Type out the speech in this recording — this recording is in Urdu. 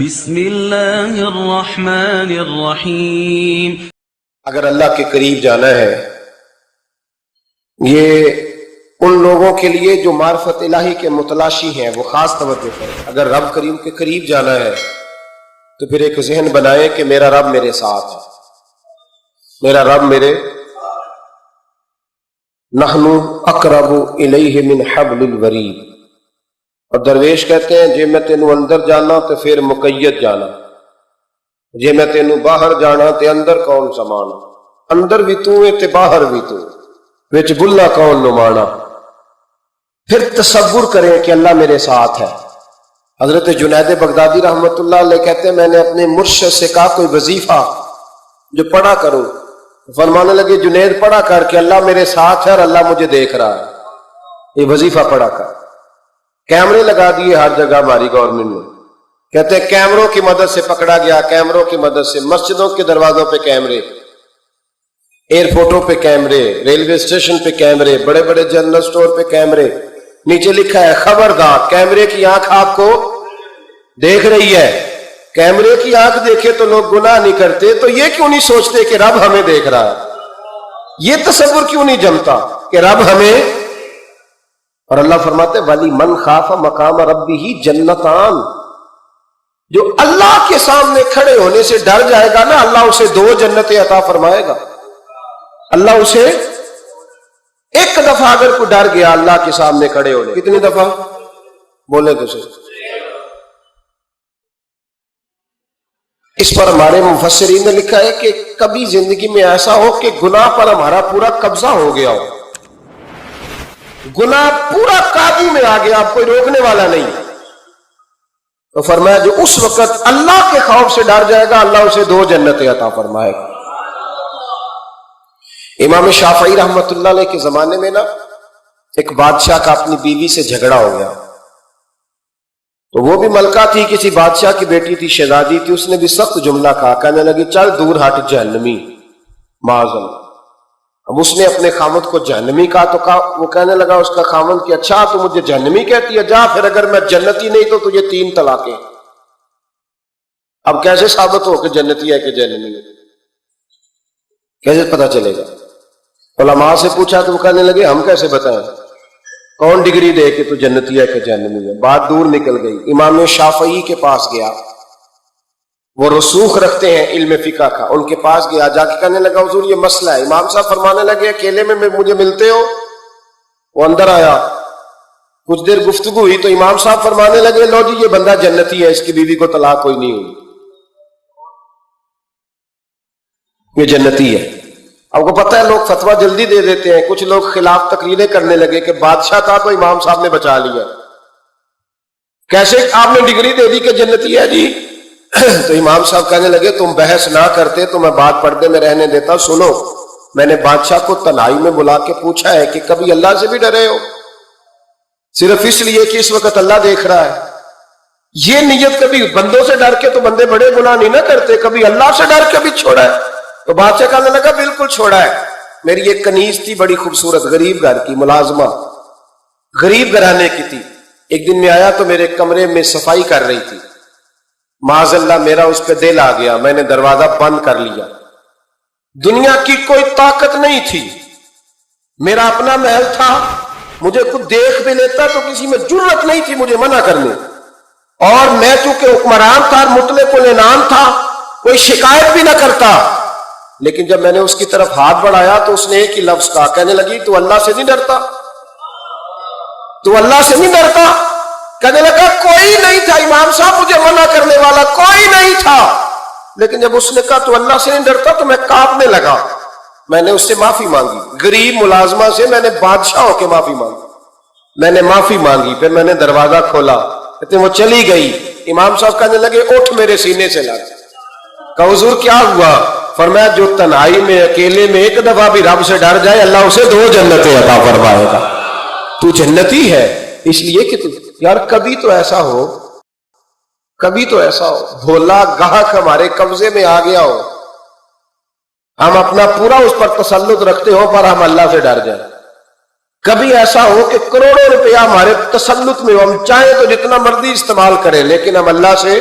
بسم اللہ الرحمن الرحیم۔ اگر اللہ کے قریب جانا ہے، یہ ان لوگوں کے لیے جو معرفت الہی کے متلاشی ہیں، وہ خاص توجہ کریں۔ اگر رب کریم کے قریب جانا ہے تو پھر ایک ذہن بنائیں کہ میرا رب میرے ساتھ ہے، میرا رب میرے نحن اقرب الیہ من حبل الورید۔ اور درویش کہتے ہیں جے میں تینوں اندر جانا تو پھر مقید جانا، جے میں تینوں باہر جانا تے اندر کون سمانا، اندر بھی تو ہے تے باہر بھی تو، وچ بلا کون نمانا۔ پھر تصور کریں کہ اللہ میرے ساتھ ہے۔ حضرت جنید بغدادی رحمۃ اللہ علیہ کہتے ہیں میں نے اپنے مرشد سے کہا کوئی وظیفہ جو پڑھا کرو، فرمانے لگے جنید پڑھا کر کے اللہ میرے ساتھ ہے اور اللہ مجھے دیکھ رہا ہے، یہ وظیفہ پڑھا کر۔ کیمرے لگا دیے ہر جگہ ہماری گورنمنٹ نے، کہتے ہیں کیمروں کی مدد سے پکڑا گیا، کیمروں کی مدد سے مسجدوں کے دروازوں پہ کیمرے، ایئرپورٹوں پہ کیمرے، ریلوے اسٹیشن پہ کیمرے، بڑے بڑے جنرل سٹور پہ کیمرے، نیچے لکھا ہے خبردار کیمرے کی آنکھ آپ کو دیکھ رہی ہے۔ کیمرے کی آنکھ دیکھے تو لوگ گناہ نہیں کرتے، تو یہ کیوں نہیں سوچتے کہ رب ہمیں دیکھ رہا ہے؟ یہ تصور کیوں نہیں جمتا کہ رب ہمیں؟ اور اللہ فرماتے ولی من خاف مقام ربہ جنتان، جو اللہ کے سامنے کھڑے ہونے سے ڈر جائے گا نا، اللہ اسے 2 جنتیں عطا فرمائے گا۔ اللہ اسے ایک دفعہ اگر کوئی ڈر گیا اللہ کے سامنے کھڑے ہونے، کتنی دفعہ بولے تو صحیح؟ اس پر ہمارے مفسرین نے لکھا ہے کہ کبھی زندگی میں ایسا ہو کہ گناہ پر ہمارا پورا قبضہ ہو گیا ہو، گناہ پورا قابو میں آ گیا، اب کوئی روکنے والا نہیں، تو فرمایا جو اس وقت اللہ کے خوف سے ڈر جائے گا اللہ اسے 2 جنتیں عطا فرمائے گا۔ امام شافعی رحمۃ اللہ علیہ کے زمانے میں نا ایک بادشاہ کا اپنی بیوی سے جھگڑا ہو گیا، تو وہ بھی ملکہ تھی، کسی بادشاہ کی بیٹی تھی، شہزادی تھی، اس نے بھی سخت جملہ کہا، کہنے لگی چل دور ہٹ جہنمی معاذ اللہ۔ اب اس نے اپنے خامد کو جہنمی کہا تو وہ کہنے لگا اس کا خامد کہ اچھا تو مجھے جہنمی کہتی ہے، جا پھر اگر میں جنتی نہیں تو تجھے 3 طلاقیں۔ اب کیسے ثابت ہو کہ جنتی ہے کہ جہنمی ہے؟ کیسے پتہ چلے گا؟ علماء سے پوچھا تو وہ کہنے لگے ہم کیسے بتائیں، کون ڈگری دے کہ تو جنتی ہے کہ جہنمی ہے؟ بات دور نکل گئی۔ امام شافعی کے پاس گیا، وہ رسوخ رکھتے ہیں علم فقہ کا، ان کے پاس گیا، جا کے کہنے لگا حضور یہ مسئلہ ہے۔ امام صاحب فرمانے لگے اکیلے میں مجھے ملتے ہو؟ وہ اندر آیا، کچھ دیر گفتگو ہوئی تو امام صاحب فرمانے لگے لو جی یہ بندہ جنتی ہے، اس کی بیوی کو طلاق کوئی نہیں ہوئی، یہ جنتی ہے۔ آپ کو پتہ ہے لوگ فتویٰ جلدی دے دیتے ہیں، کچھ لوگ خلاف تقریریں کرنے لگے کہ بادشاہ تھا تو امام صاحب نے بچا لیا، کیسے آپ نے ڈگری دے دی کہ جنتی ہے جی؟ تو امام صاحب کہنے لگے تم بحث نہ کرتے تو میں بات پردے میں رہنے دیتا۔ سنو، میں نے بادشاہ کو تنہائی میں بلا کے پوچھا ہے کہ کبھی اللہ سے بھی ڈرے ہو؟ صرف اس لیے کہ اس وقت اللہ دیکھ رہا ہے۔ یہ نیت کبھی بندوں سے ڈر کے تو بندے بڑے گناہ نہیں نہ کرتے، کبھی اللہ سے ڈر کے بھی چھوڑا ہے؟ تو بادشاہ کہنے لگا بالکل چھوڑا ہے۔ میری ایک کنیز تھی بڑی خوبصورت، غریب گھر کی ملازمہ، غریب گھرانے کی تھی، ایک دن میں آیا تو میرے کمرے میں صفائی کر رہی تھی، معاذ اللہ میرا اس پہ دل آ گیا، میں نے دروازہ بند کر لیا۔ دنیا کی کوئی طاقت نہیں تھی، میرا اپنا محل تھا، مجھے کچھ دیکھ بھی لیتا تو کسی میں جرت نہیں تھی مجھے منع کرنے، اور میں چونکہ حکمران تھا، مطلق العنان تھا، کوئی شکایت بھی نہ کرتا۔ لیکن جب میں نے اس کی طرف ہاتھ بڑھایا تو اس نے ایک ہی لفظ کہا، کہنے لگی تو اللہ سے نہیں ڈرتا؟ تو اللہ سے نہیں ڈرتا؟ کہنے لگا کوئی نہیں تھا امام صاحب مجھے منع کرنے والا، کوئی نہیں تھا، لیکن جب اس نے کہا تو اللہ سے نہیں ڈرتا تو میں کانپنے لگا۔ میں نے اس سے معافی مانگی، غریب ملازمہ سے میں نے بادشاہ ہو کے معافی مانگی، میں نے معافی مانگی، پھر میں نے دروازہ کھولا، کہتے وہ چلی گئی۔ امام صاحب کہنے لگے اٹھ میرے سینے سے لگ۔ کہا حضور کیا ہوا؟ فرمایا جو تنہائی میں اکیلے میں ایک دفعہ بھی رب سے ڈر جائے اللہ اسے 2 جنتیں عطا فرمائے گا۔ تو جنتی ہے اس لیے کہ یار کبھی تو ایسا ہو، کبھی تو ایسا ہو بھولا گاہک ہمارے قبضے میں آ گیا ہو، ہم اپنا پورا اس پر تسلط رکھتے ہو پر ہم اللہ سے ڈر جائیں۔ کبھی ایسا ہو کہ کروڑوں روپیہ ہمارے تسلط میں ہو، ہم چاہیں تو جتنا مرضی استعمال کریں لیکن ہم اللہ سے